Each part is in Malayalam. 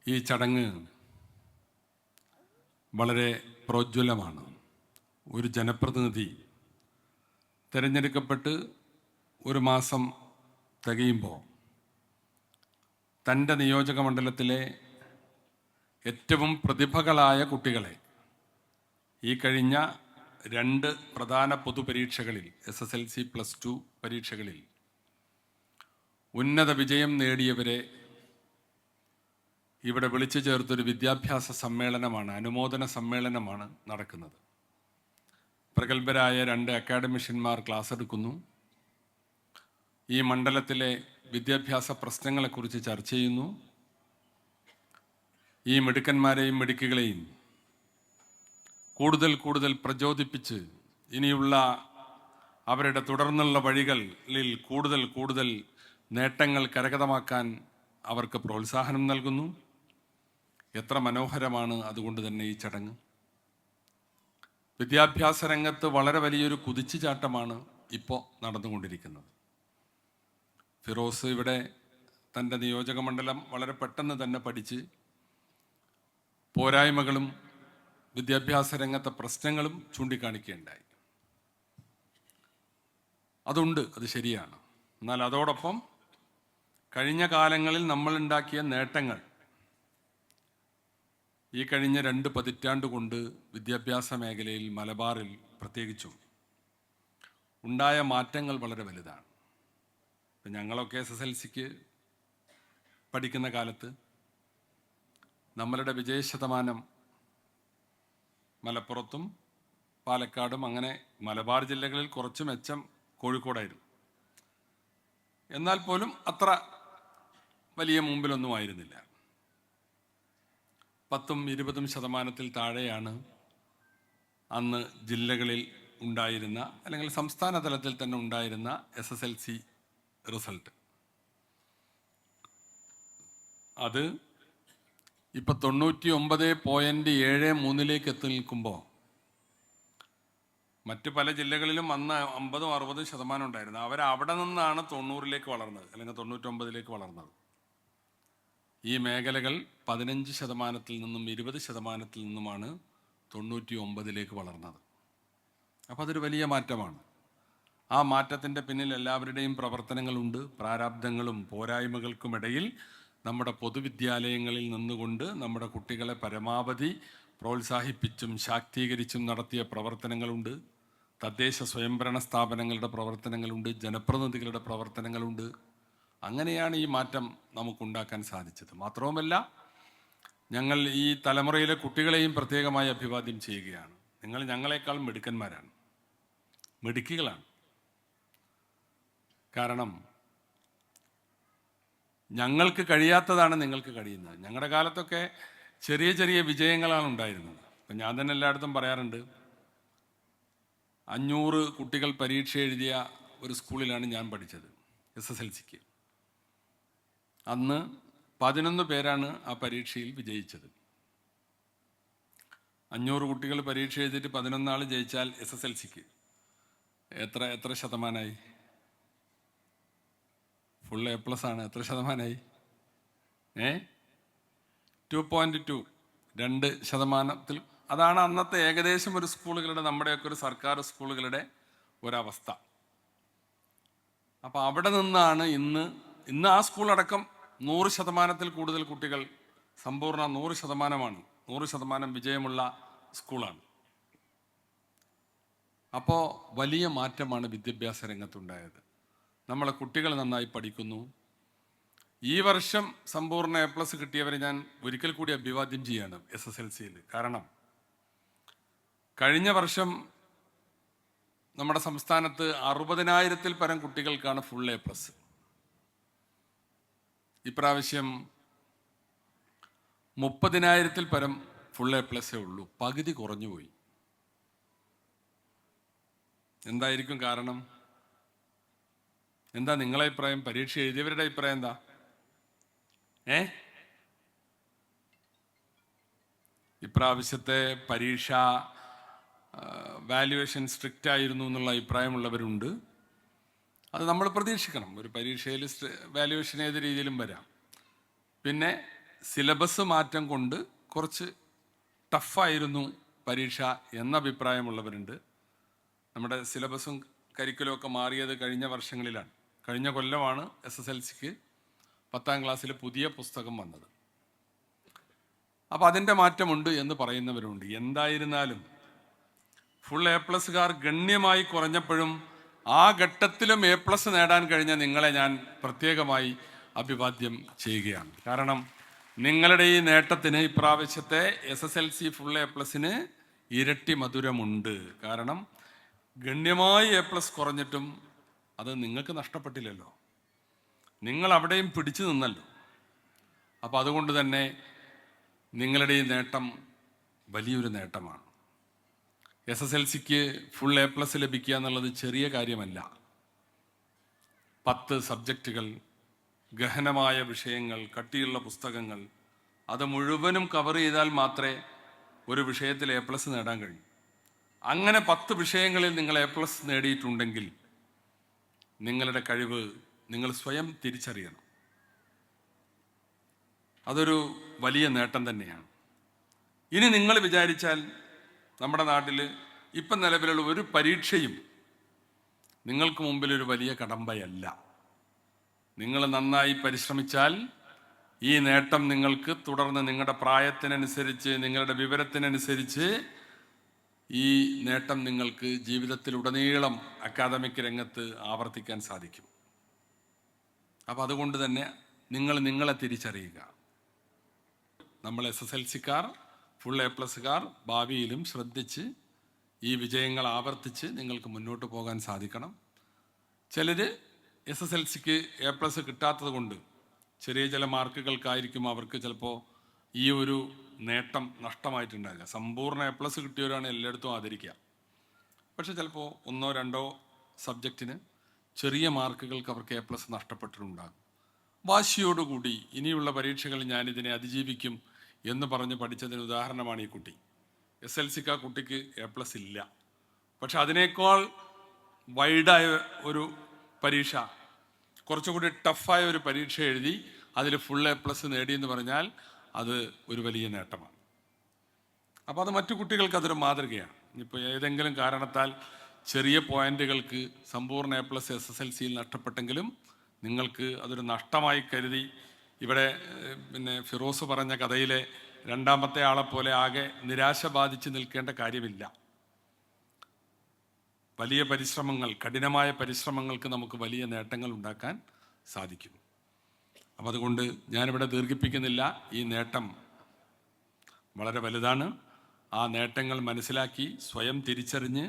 ഈ ചടങ്ങ് വളരെ പ്രോജ്വലമാണ്. ഒരു ജനപ്രതിനിധി തിരഞ്ഞെടുക്കപ്പെട്ട് ഒരു മാസം തികയുമ്പോൾ തൻ്റെ നിയോജക മണ്ഡലത്തിലെ ഏറ്റവും പ്രതിഭകളായ കുട്ടികളെ ഈ കഴിഞ്ഞ 2 പ്രധാന പൊതുപരീക്ഷകളിൽ SSLC +2 പരീക്ഷകളിൽ ഉന്നത വിജയം നേടിയവരെ ഇവിടെ വിളിച്ചു ചേർത്തൊരു വിദ്യാഭ്യാസ സമ്മേളനമാണ്, അനുമോദന സമ്മേളനമാണ് നടക്കുന്നത്. പ്രഗത്ഭരായ 2 അക്കാഡമിഷ്യന്മാർ ക്ലാസ് എടുക്കുന്നു. ഈ മണ്ഡലത്തിലെ വിദ്യാഭ്യാസ പ്രശ്നങ്ങളെക്കുറിച്ച് ചർച്ച ചെയ്യുന്നു. ഈ മിടുക്കന്മാരെയും മിടുക്കികളെയും കൂടുതൽ പ്രചോദിപ്പിച്ച് ഇനിയുള്ള അവരുടെ തുടർന്നുള്ള വഴികളിൽ കൂടുതൽ നേട്ടങ്ങൾ കരഗതമാക്കാൻ അവർക്ക് പ്രോത്സാഹനം നൽകുന്നു. എത്ര മനോഹരമാണ് അതുകൊണ്ട് തന്നെ ഈ ചടങ്ങ്. വിദ്യാഭ്യാസ രംഗത്ത് വളരെ വലിയൊരു കുതിച്ചുചാട്ടമാണ് ഇപ്പോൾ നടന്നുകൊണ്ടിരിക്കുന്നത്. ഫിറോസ് ഇവിടെ തൻ്റെ നിയോജക മണ്ഡലം വളരെ പെട്ടെന്ന് തന്നെ പഠിച്ച് പോരായ്മകളും വിദ്യാഭ്യാസ രംഗത്തെ പ്രശ്നങ്ങളും ചൂണ്ടിക്കാണിക്കുകയുണ്ടായി. അതുണ്ട്, അത് ശരിയാണ്. എന്നാൽ അതോടൊപ്പം കഴിഞ്ഞ കാലങ്ങളിൽ നമ്മളുണ്ടാക്കിയ നേട്ടങ്ങൾ, ഈ കഴിഞ്ഞ 2 പതിറ്റാണ്ട് കൊണ്ട് വിദ്യാഭ്യാസ മേഖലയിൽ മലബാറിൽ പ്രത്യേകിച്ചും ഉണ്ടായ മാറ്റങ്ങൾ വളരെ വലുതാണ്. ഇപ്പം ഞങ്ങളൊക്കെ SSLCക്ക് പഠിക്കുന്ന കാലത്ത് നമ്മളുടെ വിജയശതമാനം മലപ്പുറത്തും പാലക്കാടും അങ്ങനെ മലബാർ ജില്ലകളിൽ കുറച്ച് മെച്ചം കോഴിക്കോടായിരുന്നു. എന്നാൽ പോലും അത്ര വലിയ മുമ്പിലൊന്നും ആയിരുന്നില്ല. 10-20% താഴെയാണ് അന്ന് ജില്ലകളിൽ ഉണ്ടായിരുന്ന, അല്ലെങ്കിൽ സംസ്ഥാന തലത്തിൽ തന്നെ ഉണ്ടായിരുന്ന SSLC റിസൾട്ട്. അത് ഇപ്പം 99.73 എത്തി നിൽക്കുമ്പോൾ മറ്റ് പല ജില്ലകളിലും അന്ന് 50-60% ഉണ്ടായിരുന്നു. അവരവിടെ നിന്നാണ് 90 വളർന്നത്, അല്ലെങ്കിൽ 99 വളർന്നത്. ഈ മേഖലകൾ 15% നിന്നും 20% നിന്നുമാണ് 99 വളർന്നത്. അപ്പോൾ അതൊരു വലിയ മാറ്റമാണ്. ആ മാറ്റത്തിൻ്റെ പിന്നിൽ എല്ലാവരുടെയും പ്രവർത്തനങ്ങളുണ്ട്. പ്രാരാബ്ദങ്ങളും പോരായ്മകൾക്കുമിടയിൽ നമ്മുടെ പൊതുവിദ്യാലയങ്ങളിൽ നിന്നുകൊണ്ട് നമ്മുടെ കുട്ടികളെ പരമാവധി പ്രോത്സാഹിപ്പിച്ചും ശാക്തീകരിച്ചും നടത്തിയ പ്രവർത്തനങ്ങളുണ്ട്. തദ്ദേശ സ്വയംഭരണ സ്ഥാപനങ്ങളുടെ പ്രവർത്തനങ്ങളുണ്ട്, ജനപ്രതിനിധികളുടെ പ്രവർത്തനങ്ങളുണ്ട്. അങ്ങനെയാണ് ഈ മാറ്റം നമുക്കുണ്ടാക്കാൻ സാധിച്ചത്. മാത്രവുമല്ല, ഞങ്ങൾ ഈ തലമുറയിലെ കുട്ടികളെയും പ്രത്യേകമായി അഭിവാദ്യം ചെയ്യുകയാണ്. നിങ്ങൾ ഞങ്ങളെക്കാൾ മിടുക്കന്മാരാണ്, മിടുക്കികളാണ്. കാരണം ഞങ്ങൾക്ക് കഴിയാത്തതാണ് നിങ്ങൾക്ക് കഴിയുന്നത്. ഞങ്ങളുടെ കാലത്തൊക്കെ ചെറിയ വിജയങ്ങളാണ് ഉണ്ടായിരുന്നത്. ഇപ്പം ഞാൻ തന്നെ എല്ലായിടത്തും പറയാറുണ്ട്, 500 കുട്ടികൾ പരീക്ഷ എഴുതിയ ഒരു സ്കൂളിലാണ് ഞാൻ പഠിച്ചത്, SSLCക്ക്. അന്ന് 11 പേരാണ് ആ പരീക്ഷയിൽ വിജയിച്ചത്. 500 കുട്ടികൾ പരീക്ഷ എഴുതിയിട്ട് 11 ആൾ ജയിച്ചാൽ SSLCക്ക് എത്ര ശതമാനമായി? ഫുൾ A+ ആണ്. എത്ര ശതമാനമായി? 2.2, 2%. അതാണ് അന്നത്തെ ഏകദേശം ഒരു സ്കൂളുകളുടെ, നമ്മുടെയൊക്കെ ഒരു സർക്കാർ സ്കൂളുകളുടെ ഒരവസ്ഥ. അപ്പോൾ അവിടെ നിന്നാണ് ഇന്ന് ആ സ്കൂളടക്കം 100% കൂടുതൽ കുട്ടികൾ, സമ്പൂർണ്ണ 100%, 100% വിജയമുള്ള സ്കൂളാണ്. അപ്പോൾ വലിയ മാറ്റമാണ് വിദ്യാഭ്യാസ രംഗത്തുണ്ടായത്. നമ്മളെ കുട്ടികൾ നന്നായി പഠിക്കുന്നു. ഈ വർഷം സമ്പൂർണ്ണ A+ കിട്ടിയവരെ ഞാൻ ഒരിക്കൽ കൂടി അഭിവാദ്യം ചെയ്യാണ് SSLCയിൽ. കാരണം കഴിഞ്ഞ വർഷം നമ്മുടെ സംസ്ഥാനത്ത് 60,000-ൽ പരം കുട്ടികൾക്കാണ് ഫുൾ A+. ഇപ്രാവശ്യം 30,000-ൽ പരം ഫുൾ A+ ഉള്ളൂ. പകുതി കുറഞ്ഞുപോയി. എന്തായിരിക്കും കാരണം? എന്താ നിങ്ങളെ അഭിപ്രായം? പരീക്ഷ എഴുതിയവരുടെ അഭിപ്രായം എന്താ? ഇപ്രാവശ്യത്തെ പരീക്ഷ വാല്യുവേഷൻ സ്ട്രിക്റ്റ് ആയിരുന്നു എന്നുള്ള അഭിപ്രായമുള്ളവരുണ്ട്. അത് നമ്മൾ പ്രതീക്ഷിക്കണം. ഒരു പരീക്ഷയിൽ വാല്യുവേഷൻ ഏത് രീതിയിലും വരാം. പിന്നെ സിലബസ് മാറ്റം കൊണ്ട് കുറച്ച് ടഫായിരുന്നു പരീക്ഷ എന്ന അഭിപ്രായമുള്ളവരുണ്ട്. നമ്മുടെ സിലബസും കരിക്കുലും ഒക്കെ മാറിയത് കഴിഞ്ഞ വർഷങ്ങളിലാണ്. കഴിഞ്ഞ കൊല്ലമാണ് SSLCക്ക് 10ാം ക്ലാസ്സിൽ പുതിയ പുസ്തകം വന്നത്. അപ്പോൾ അതിൻ്റെ മാറ്റമുണ്ട് എന്ന് പറയുന്നവരുണ്ട്. എന്തായിരുന്നാലും ഫുൾ A+കാർ ഗണ്യമായി കുറഞ്ഞപ്പോഴും ആ ഘട്ടത്തിലും A+ നേടാൻ കഴിഞ്ഞ നിങ്ങളെ ഞാൻ പ്രത്യേകമായി അഭിവാദ്യം ചെയ്യുകയാണ്. കാരണം നിങ്ങളുടെ ഈ നേട്ടത്തിന് ഇപ്രാവശ്യത്തെ SSLC ഫുൾ A+ന് ഇരട്ടി മധുരമുണ്ട്. കാരണം ഗണ്യമായി A+ കുറഞ്ഞിട്ടും അത് നിങ്ങൾക്ക് നഷ്ടപ്പെട്ടില്ലല്ലോ, നിങ്ങൾ അവിടെയും പിടിച്ചു നിന്നല്ലോ. അപ്പോൾ അതുകൊണ്ട് തന്നെ നിങ്ങളുടെ ഈ നേട്ടം വലിയൊരു നേട്ടമാണ്. SSLCക്ക് ഫുൾ A+ ലഭിക്കുക എന്നുള്ളത് ചെറിയ കാര്യമല്ല. 10 സബ്ജക്റ്റുകൾ, ഗഹനമായ വിഷയങ്ങൾ, കട്ടിയുള്ള പുസ്തകങ്ങൾ, അത് മുഴുവനും കവർ ചെയ്താൽ മാത്രമേ ഒരു വിഷയത്തിൽ A+ നേടാൻ കഴിയൂ. അങ്ങനെ 10 വിഷയങ്ങളിൽ നിങ്ങൾ A+ നേടിയിട്ടുണ്ടെങ്കിൽ നിങ്ങളുടെ കഴിവ് നിങ്ങൾ സ്വയം തിരിച്ചറിയണം. അതൊരു വലിയ നേട്ടം തന്നെയാണ്. ഇനി നിങ്ങൾ വിചാരിച്ചാൽ നമ്മുടെ നാട്ടിൽ ഇപ്പം നിലവിലുള്ള ഒരു പരീക്ഷയും നിങ്ങൾക്ക് മുമ്പിൽ ഒരു വലിയ കടമ്പയല്ല. നിങ്ങൾ നന്നായി പരിശ്രമിച്ചാൽ ഈ നേട്ടം നിങ്ങൾക്ക് തുടർന്ന് നിങ്ങളുടെ പ്രായത്തിനനുസരിച്ച്, നിങ്ങളുടെ വിവരത്തിനനുസരിച്ച് ഈ നേട്ടം നിങ്ങൾക്ക് ജീവിതത്തിലുടനീളം അക്കാദമിക് രംഗത്ത് ആവർത്തിക്കാൻ സാധിക്കും. അപ്പം അതുകൊണ്ട് തന്നെ നിങ്ങൾ നിങ്ങളെ തിരിച്ചറിയുക. നമ്മൾ SSLCക്കാർ, ഫുൾ A+കാർ ഭാവിയിലും ശ്രദ്ധിച്ച് ഈ വിജയങ്ങൾ ആവർത്തിച്ച് നിങ്ങൾക്ക് മുന്നോട്ട് പോകാൻ സാധിക്കണം. ചിലർ SSLCക്ക് A+ കിട്ടാത്തത് കൊണ്ട് ചെറിയ ചില മാർക്കുകൾക്കായിരിക്കും അവർക്ക് ചിലപ്പോൾ ഈ ഒരു നേട്ടം നഷ്ടമായിട്ടുണ്ടാകുക. സമ്പൂർണ്ണ A+ കിട്ടിയവരാണ് എല്ലായിടത്തും ആദരിക്കുക. പക്ഷെ ചിലപ്പോൾ 1ഓ 2ഓ സബ്ജക്റ്റിന് ചെറിയ മാർക്കുകൾക്ക് അവർക്ക് A+ നഷ്ടപ്പെട്ടിട്ടുണ്ടാകും. വാശിയോടുകൂടി ഇനിയുള്ള പരീക്ഷകളിൽ ഞാനിതിനെ അതിജീവിക്കും എന്ന് പറഞ്ഞ് പഠിച്ചതിന് ഉദാഹരണമാണ് ഈ കുട്ടി. SSLCക്ക് ആ കുട്ടിക്ക് A+ ഇല്ല, പക്ഷെ അതിനേക്കാൾ വൈഡായ ഒരു പരീക്ഷ, കുറച്ചുകൂടി ടഫായ ഒരു പരീക്ഷ എഴുതി അതിൽ ഫുൾ A+ നേടിയെന്ന് പറഞ്ഞാൽ അത് ഒരു വലിയ നേട്ടമാണ്. അപ്പോൾ അത് മറ്റു കുട്ടികൾക്ക് അതൊരു മാതൃകയാണ്. ഇപ്പോൾ ഏതെങ്കിലും കാരണത്താൽ ചെറിയ പോയിന്റുകൾക്ക് സമ്പൂർണ്ണ A+ SSLCയിൽ നഷ്ടപ്പെട്ടെങ്കിലും നിങ്ങൾക്ക് അതൊരു നഷ്ടമായി കരുതി ഇവിടെ ഫിറോസ് പറഞ്ഞ കഥയിലെ രണ്ടാമത്തെ ആളെപ്പോലെ ആകെ നിരാശ ബാധിച്ച് നിൽക്കേണ്ട കാര്യമില്ല. വലിയ പരിശ്രമങ്ങൾ, കഠിനമായ പരിശ്രമങ്ങൾക്ക് നമുക്ക് വലിയ നേട്ടങ്ങൾ ഉണ്ടാക്കാൻ സാധിക്കും. അപ്പം അതുകൊണ്ട് ഞാനിവിടെ ദീർഘിപ്പിക്കുന്നില്ല. ഈ നേട്ടം വളരെ വലുതാണ്. ആ നേട്ടങ്ങൾ മനസ്സിലാക്കി സ്വയം തിരിച്ചറിഞ്ഞ്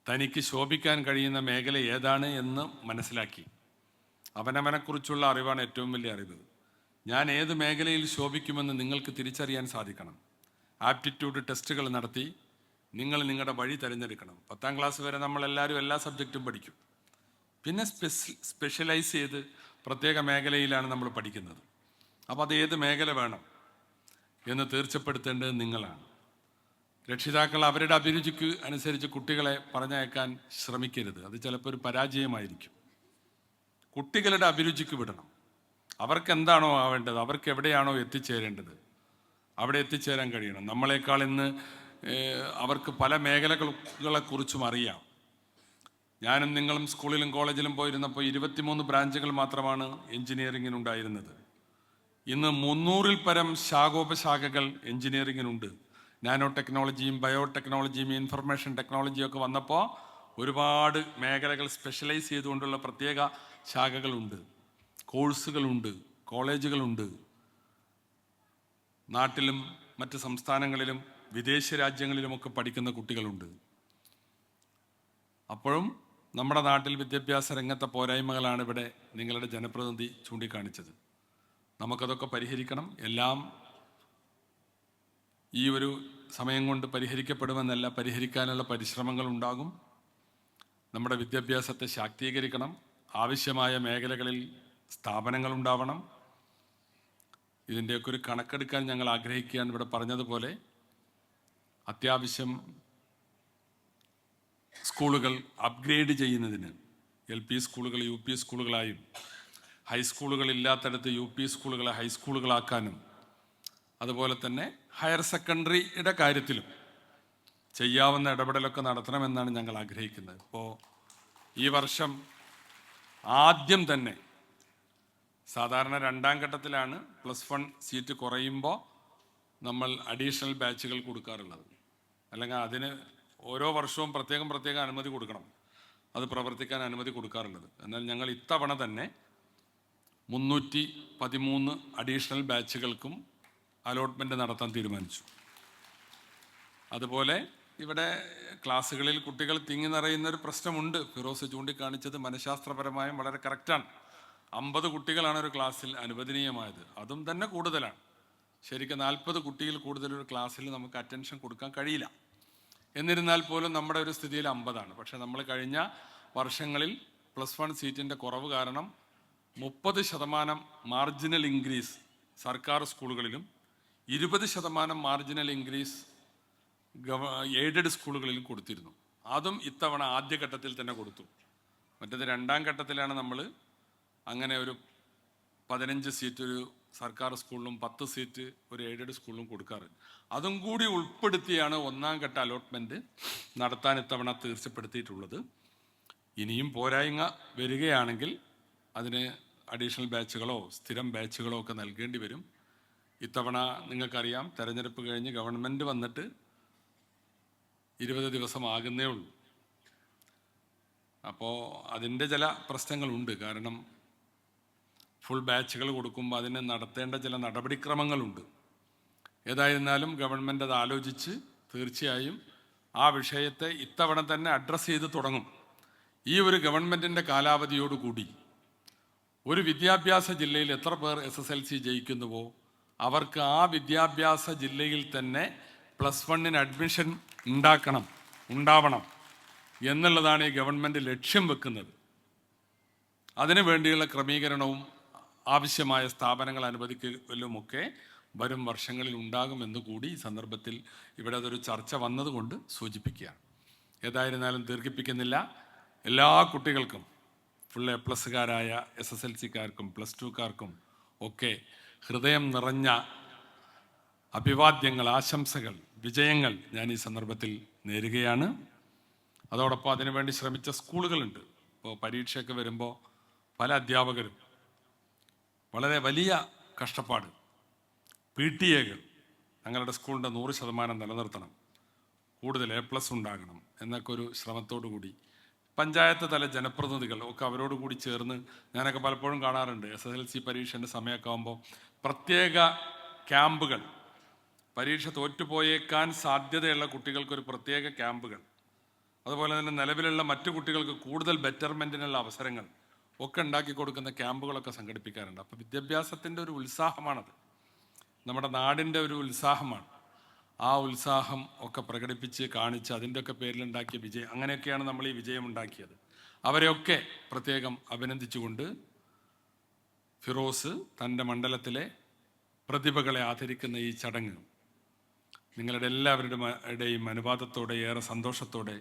തനിക്ക് ശോഭിക്കാൻ കഴിയുന്ന മേഖല ഏതാണ് എന്ന് മനസ്സിലാക്കി അവനവനെക്കുറിച്ചുള്ള അറിവാണ് ഏറ്റവും വലിയ അറിവ്. ഞാൻ ഏത് മേഖലയിൽ ശോഭിക്കുമെന്ന് നിങ്ങൾക്ക് തിരിച്ചറിയാൻ സാധിക്കണം. ആപ്റ്റിറ്റ്യൂഡ് ടെസ്റ്റുകൾ നടത്തി നിങ്ങൾ നിങ്ങളുടെ വഴി തിരഞ്ഞെടുക്കണം. 10ാം ക്ലാസ് വരെ നമ്മളെല്ലാവരും എല്ലാ സബ്ജക്റ്റും പഠിക്കും. പിന്നെ സ്പെഷ്യലൈസ് ചെയ്ത് പ്രത്യേക മേഖലയിലാണ് നമ്മൾ പഠിക്കുന്നത്. അപ്പോൾ അത് ഏത് മേഖല വേണം എന്ന് തീർച്ചപ്പെടുത്തേണ്ടത് നിങ്ങളാണ്. രക്ഷിതാക്കൾ അവരുടെ അഭിരുചിക്ക് അനുസരിച്ച് കുട്ടികളെ പറഞ്ഞയക്കാൻ ശ്രമിക്കരുത്. അത് ചിലപ്പോൾ ഒരു പരാജയമായിരിക്കും. കുട്ടികളുടെ അഭിരുചിക്ക് വിടണം. അവർക്ക് എന്താണോ ആവേണ്ടത്, അവർക്ക് എവിടെയാണോ എത്തിച്ചേരേണ്ടത് അവിടെ എത്തിച്ചേരാൻ കഴിയണം. നമ്മളെക്കാൾ ഇന്ന് അവർക്ക് പല മേഖലകളെക്കുറിച്ചും അറിയാം. ഞാനും നിങ്ങളും സ്കൂളിലും കോളേജിലും പോയിരുന്നപ്പോൾ 23 ബ്രാഞ്ചുകൾ മാത്രമാണ് എൻജിനീയറിങ്ങിനുണ്ടായിരുന്നത്. ഇന്ന് 300-ൽ പരം ശാഖോപശാഖകൾ എൻജിനീയറിങ്ങിനുണ്ട്. നാനോ ടെക്നോളജിയും ബയോടെക്നോളജിയും ഇൻഫർമേഷൻ ടെക്നോളജിയും ഒക്കെ വന്നപ്പോൾ ഒരുപാട് മേഖലകൾ സ്പെഷ്യലൈസ് ചെയ്തുകൊണ്ടുള്ള പ്രത്യേക ശാഖകളുണ്ട്, കോഴ്സുകളുണ്ട്, കോളേജുകളുണ്ട്. നാട്ടിലും മറ്റ് സംസ്ഥാനങ്ങളിലും വിദേശ രാജ്യങ്ങളിലുമൊക്കെ പഠിക്കുന്ന കുട്ടികളുണ്ട്. അപ്പോഴും നമ്മുടെ നാട്ടിൽ വിദ്യാഭ്യാസ രംഗത്തെ പോരായ്മകളാണ് ഇവിടെ നിങ്ങളുടെ ജനപ്രതിനിധി ചൂണ്ടിക്കാണിച്ചത്. നമുക്കതൊക്കെ പരിഹരിക്കണം. എല്ലാം ഈ ഒരു സമയം കൊണ്ട് പരിഹരിക്കപ്പെടുമെന്നല്ല, പരിഹരിക്കാനുള്ള പരിശ്രമങ്ങൾ ഉണ്ടാകും. നമ്മുടെ വിദ്യാഭ്യാസത്തെ ശാക്തീകരിക്കണം. ആവശ്യമായ മേഖലകളിൽ സ്ഥാപനങ്ങൾ ഉണ്ടാവണം. ഇതിൻ്റെയൊക്കെ ഒരു കണക്കെടുക്കാൻ ഞങ്ങൾ ആഗ്രഹിക്കുകയാണ്. ഇവിടെ പറഞ്ഞതുപോലെ അത്യാവശ്യം സ്കൂളുകൾ അപ്ഗ്രേഡ് ചെയ്യുന്നതിന് LP സ്കൂളുകൾ UP സ്കൂളുകളായും ഹൈസ്കൂളുകൾ ഇല്ലാത്തടത്ത് UP സ്കൂളുകളെ ഹൈസ്കൂളുകളാക്കാനും അതുപോലെ തന്നെ ഹയർ സെക്കൻഡറിയുടെ കാര്യത്തിലും ചെയ്യാവുന്ന ഇടപെടലൊക്കെ നടത്തണമെന്നാണ് ഞങ്ങൾ ആഗ്രഹിക്കുന്നത്. ഇപ്പോൾ ഈ വർഷം ആദ്യം തന്നെ സാധാരണ 2ാം ഘട്ടത്തിലാണ് +1 സീറ്റ് കുറയുമ്പോൾ നമ്മൾ അഡീഷണൽ ബാച്ചുകൾ കൊടുക്കാറുള്ളത്. അല്ലെങ്കിൽ അതിന് ഓരോ വർഷവും പ്രത്യേകം അനുമതി കൊടുക്കണം, അത് പ്രവർത്തിക്കാൻ അനുമതി കൊടുക്കാറുള്ളത്. എന്നാൽ ഞങ്ങൾ ഇത്തവണ തന്നെ 313 അഡീഷണൽ ബാച്ചുകൾക്കും അലോട്ട്മെൻറ്റ് നടത്താൻ തീരുമാനിച്ചു. അതുപോലെ ഇവിടെ ക്ലാസ്സുകളിൽ കുട്ടികൾ തിങ്ങി നിറയുന്നൊരു പ്രശ്നമുണ്ട്. ഫിറോസ് ചൂണ്ടിക്കാണിച്ചത് മനഃശാസ്ത്രപരമായും വളരെ കറക്റ്റാണ്. 50 കുട്ടികളാണ് ഒരു ക്ലാസ്സിൽ അനുവദനീയമായത്, അതും തന്നെ കൂടുതലാണ്. ശരിക്കും 40 കുട്ടിയിൽ കൂടുതൽ ഒരു ക്ലാസ്സിൽ നമുക്ക് അറ്റൻഷൻ കൊടുക്കാൻ കഴിയില്ല. എന്നിരുന്നാൽ പോലും നമ്മുടെ ഒരു സ്ഥിതിയിൽ 50ആണ്. പക്ഷേ നമ്മൾ കഴിഞ്ഞ വർഷങ്ങളിൽ +1 സീറ്റിൻ്റെ കുറവ് കാരണം 30% മാർജിനൽ ഇൻക്രീസ് സർക്കാർ സ്കൂളുകളിലും 20% മാർജിനൽ ഇൻക്രീസ് എയ്ഡഡ് സ്കൂളുകളിലും കൊടുത്തിരുന്നു. അതും ഇത്തവണ ആദ്യഘട്ടത്തിൽ തന്നെ കൊടുത്തു. മറ്റേത് 2ാം ഘട്ടത്തിലാണ് നമ്മൾ അങ്ങനെ ഒരു 15 സീറ്റ് ഒരു സർക്കാർ സ്കൂളിലും 10 സീറ്റ് ഒരു എയ്ഡഡ് സ്കൂളിലും കൊടുക്കാറ്. അതും കൂടി ഉൾപ്പെടുത്തിയാണ് 1ാം ഘട്ട അലോട്ട്മെൻറ്റ് നടത്താൻ ഇത്തവണ തീർച്ചപ്പെടുത്തിയിട്ടുള്ളത്. ഇനിയും പോരായ്മ വരികയാണെങ്കിൽ അതിന് അഡീഷണൽ ബാച്ചുകളോ സ്ഥിരം ബാച്ചുകളോ ഒക്കെ നൽകേണ്ടി വരും. ഇത്തവണ നിങ്ങൾക്കറിയാം, തെരഞ്ഞെടുപ്പ് കഴിഞ്ഞ് ഗവൺമെൻറ് വന്നിട്ട് 20 ദിവസം ആകുന്നേ ഉള്ളൂ. അപ്പോൾ അതിൻ്റെ ചില പ്രശ്നങ്ങളുണ്ട്. കാരണം ഫുൾ ബാച്ചുകൾ കൊടുക്കുമ്പോൾ അതിന് നടത്തേണ്ട ചില നടപടിക്രമങ്ങളുണ്ട്. ഏതായിരുന്നാലും ഗവൺമെൻറ് അത് ആലോചിച്ച് തീർച്ചയായും ആ വിഷയത്തെ ഇത്തവണ തന്നെ അഡ്രസ്സ് ചെയ്ത് തുടങ്ങും. ഈ ഒരു ഗവൺമെൻറ്റിൻ്റെ കാലാവധിയോടുകൂടി ഒരു വിദ്യാഭ്യാസ ജില്ലയിൽ എത്ര പേർ SSLC ജയിക്കുന്നുവോ അവർക്ക് ആ വിദ്യാഭ്യാസ ജില്ലയിൽ തന്നെ +1 അഡ്മിഷൻ ഉണ്ടാവണം എന്നുള്ളതാണ് ഈ ഗവൺമെൻറ് ലക്ഷ്യം വെക്കുന്നത്. അതിനു വേണ്ടിയുള്ള ക്രമീകരണവും ആവശ്യമായ സ്ഥാപനങ്ങൾ അനുവദിക്കലുമൊക്കെ വരും വർഷങ്ങളിൽ ഉണ്ടാകുമെന്ന് കൂടി ഈ സന്ദർഭത്തിൽ ഇവിടെ അതൊരു ചർച്ച വന്നതുകൊണ്ട് സൂചിപ്പിക്കുകയാണ്. ഏതായിരുന്നാലും ദീർഘിപ്പിക്കുന്നില്ല. എല്ലാ കുട്ടികൾക്കും ഫുൾ A+കാരായ SSLCക്കാർക്കും +2കാർക്കും ഒക്കെ ഹൃദയം നിറഞ്ഞ അഭിവാദ്യങ്ങൾ, ആശംസകൾ, വിജയങ്ങൾ ഞാൻ ഈ സന്ദർഭത്തിൽ നേരുകയാണ്. അതോടൊപ്പം അതിനുവേണ്ടി ശ്രമിച്ച സ്കൂളുകളുണ്ട്. ഇപ്പോൾ പരീക്ഷയൊക്കെ വരുമ്പോൾ പല അധ്യാപകരും വളരെ വലിയ കഷ്ടപ്പാട്, PTA-കൾ ഞങ്ങളുടെ സ്കൂളിൻ്റെ 100% നിലനിർത്തണം, കൂടുതൽ A+ ഉണ്ടാകണം എന്നൊക്കെ ഒരു ശ്രമത്തോടു കൂടി പഞ്ചായത്ത് തല ജനപ്രതിനിധികൾ ഒക്കെ അവരോട് കൂടി ചേർന്ന് ഞാനൊക്കെ പലപ്പോഴും കാണാറുണ്ട്. SSLC പരീക്ഷൻ്റെ സമയമൊക്കെ ആകുമ്പോൾ പ്രത്യേക ക്യാമ്പുകൾ, പരീക്ഷ തോറ്റുപോയേക്കാൻ സാധ്യതയുള്ള കുട്ടികൾക്കൊരു പ്രത്യേക ക്യാമ്പുകൾ, അതുപോലെ തന്നെ നിലവിലുള്ള മറ്റു കുട്ടികൾക്ക് കൂടുതൽ ബെറ്റർമെൻറ്റിനുള്ള അവസരങ്ങൾ ഒക്കെ ഉണ്ടാക്കി കൊടുക്കുന്ന ക്യാമ്പുകളൊക്കെ സംഘടിപ്പിക്കാറുണ്ട്. അപ്പോൾ വിദ്യാഭ്യാസത്തിൻ്റെ ഒരു ഉത്സാഹമാണത്, നമ്മുടെ നാടിൻ്റെ ഒരു ഉത്സാഹമാണ്. ആ ഉത്സാഹം ഒക്കെ പ്രകടിപ്പിച്ച് കാണിച്ച് അതിൻ്റെയൊക്കെ പേരിലുണ്ടാക്കിയ വിജയം, അങ്ങനെയൊക്കെയാണ് നമ്മൾ ഈ വിജയം ഉണ്ടാക്കിയത്. അവരെയൊക്കെ പ്രത്യേകം അഭിനന്ദിച്ചുകൊണ്ട് ഫിറോസ് തൻ്റെ മണ്ഡലത്തിലെ പ്രതിഭകളെ ആദരിക്കുന്ന ഈ ചടങ്ങ് നിങ്ങളുടെ എല്ലാവരുടെയും അനുവാദത്തോടെ ഏറെ സന്തോഷത്തോടെ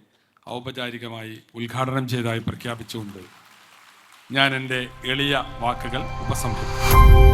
ഔപചാരികമായി ഉദ്ഘാടനം ചെയ്തതായി പ്രഖ്യാപിച്ചുകൊണ്ട് ഞാൻ എൻ്റെ എളിയ വാക്കുകൾ ഉപസംഹരിക്കുന്നു.